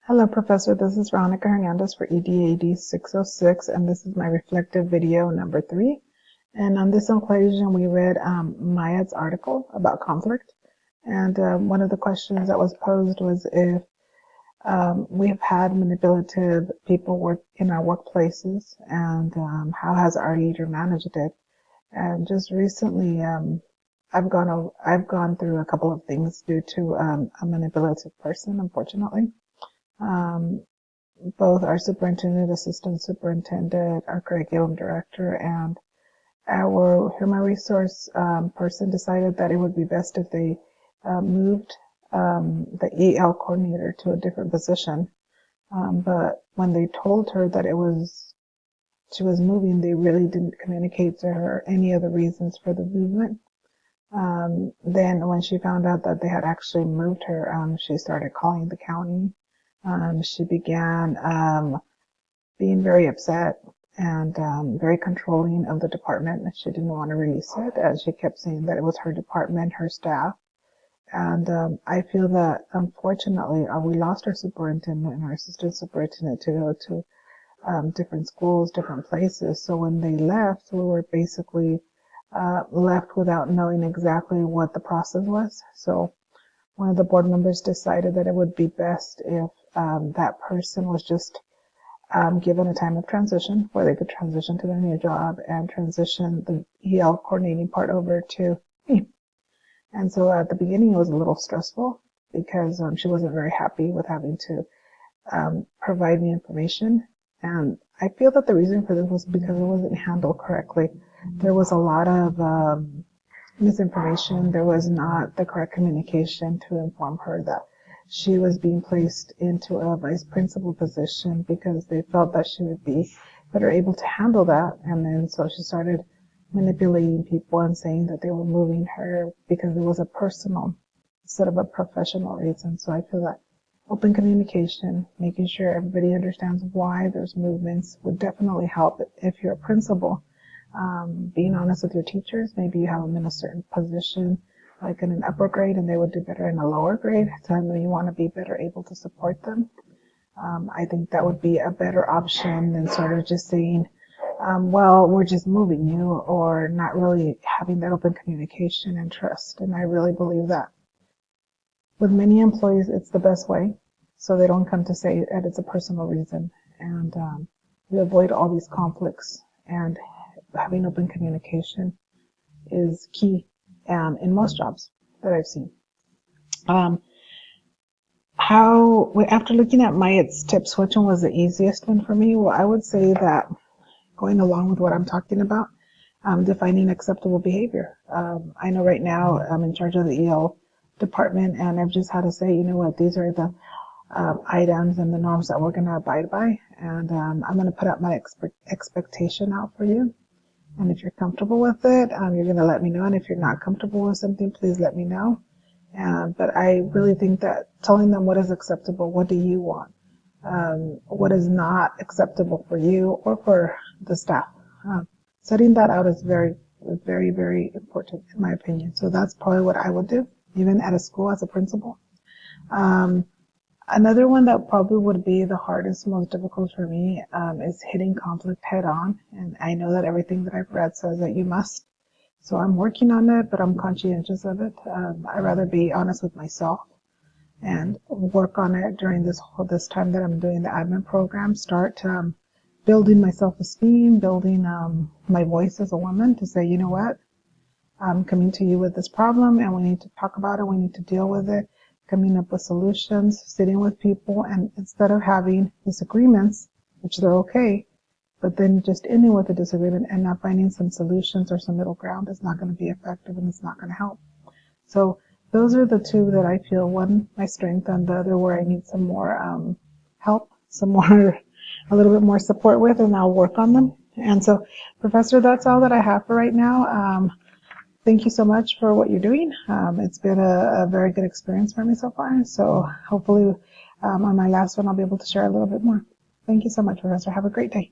Hello, Professor. This is Veronica Hernandez for EDAD 606, and this is my reflective video number 3. And on this occasion, we read Mayat's article about conflict. And one of the questions that was posed was if we have had manipulative people work in our workplaces, and how has our leader managed it? And just recently, I've gone through a couple of things due to a manipulative person, unfortunately. Both our superintendent, assistant superintendent, our curriculum director, and our human resource person decided that it would be best if they moved the EL coordinator to a different position. But when they told her that she was moving, they really didn't communicate to her any of the reasons for the movement. Then when she found out that they had actually moved her, she started calling the county. She began being very upset and very controlling of the department. She didn't want to release it, and she kept saying that it was her department, her staff. And I feel that, unfortunately, we lost our superintendent and our assistant superintendent to go to different schools, different places. So when they left, we were basically left without knowing exactly what the process was. So one of the board members decided that it would be best if that person was just given a time of transition where they could transition to their new job and transition the EL coordinating part over to me. And so at the beginning it was a little stressful because she wasn't very happy with having to provide me information. And I feel that the reason for this was because it wasn't handled correctly. There was a lot of misinformation. There was not the correct communication to inform her that she was being placed into a vice principal position because they felt that she would be better able to handle that. And then so she started manipulating people and saying that they were moving her because it was a personal instead of a professional reason. So I feel that open communication, making sure everybody understands why there's movements would definitely help if you're a principal. Being honest with your teachers, maybe you have them in a certain position, like in an upper grade, and they would do better in a lower grade. Telling them you want to be better able to support them. I think that would be a better option than sort of just saying, well, we're just moving you, or not really having that open communication and trust. And I really believe that with many employees, it's the best way, so they don't come to say that it's a personal reason, and you avoid all these conflicts. And having open communication is key in most jobs that I've seen. After looking at Mayat's tips, which one was the easiest one for me? Well, I would say that going along with what I'm talking about, defining acceptable behavior. I know right now I'm in charge of the EL department, and I've just had to say, you know what, these are the items and the norms that we're going to abide by, and I'm going to put up my expectation out for you. And if you're comfortable with it, you're going to let me know. And if you're not comfortable with something, please let me know. But I really think that telling them what is acceptable, what do you want, what is not acceptable for you or for the staff. Setting that out is very, very, very important in my opinion. So that's probably what I would do, even at a school as a principal. Another one that probably would be the hardest, most difficult for me is hitting conflict head on. And I know that everything that I've read says that you must. So I'm working on it, but I'm conscientious of it. I'd rather be honest with myself and work on it during this time that I'm doing the admin program. Start building my self-esteem, building my voice as a woman to say, you know what, I'm coming to you with this problem and we need to talk about it. We need to deal with it. Coming up with solutions, sitting with people, and instead of having disagreements, which they're okay, but then just ending with a disagreement and not finding some solutions or some middle ground is not going to be effective and it's not going to help. So those are the two that I feel, one, my strength, and the other where I need some more help, a little bit more support with, and I'll work on them. And so, Professor, that's all that I have for right now. Thank you so much for what you're doing. It's been a very good experience for me so far. So hopefully on my last one, I'll be able to share a little bit more. Thank you so much, Professor. Have a great day.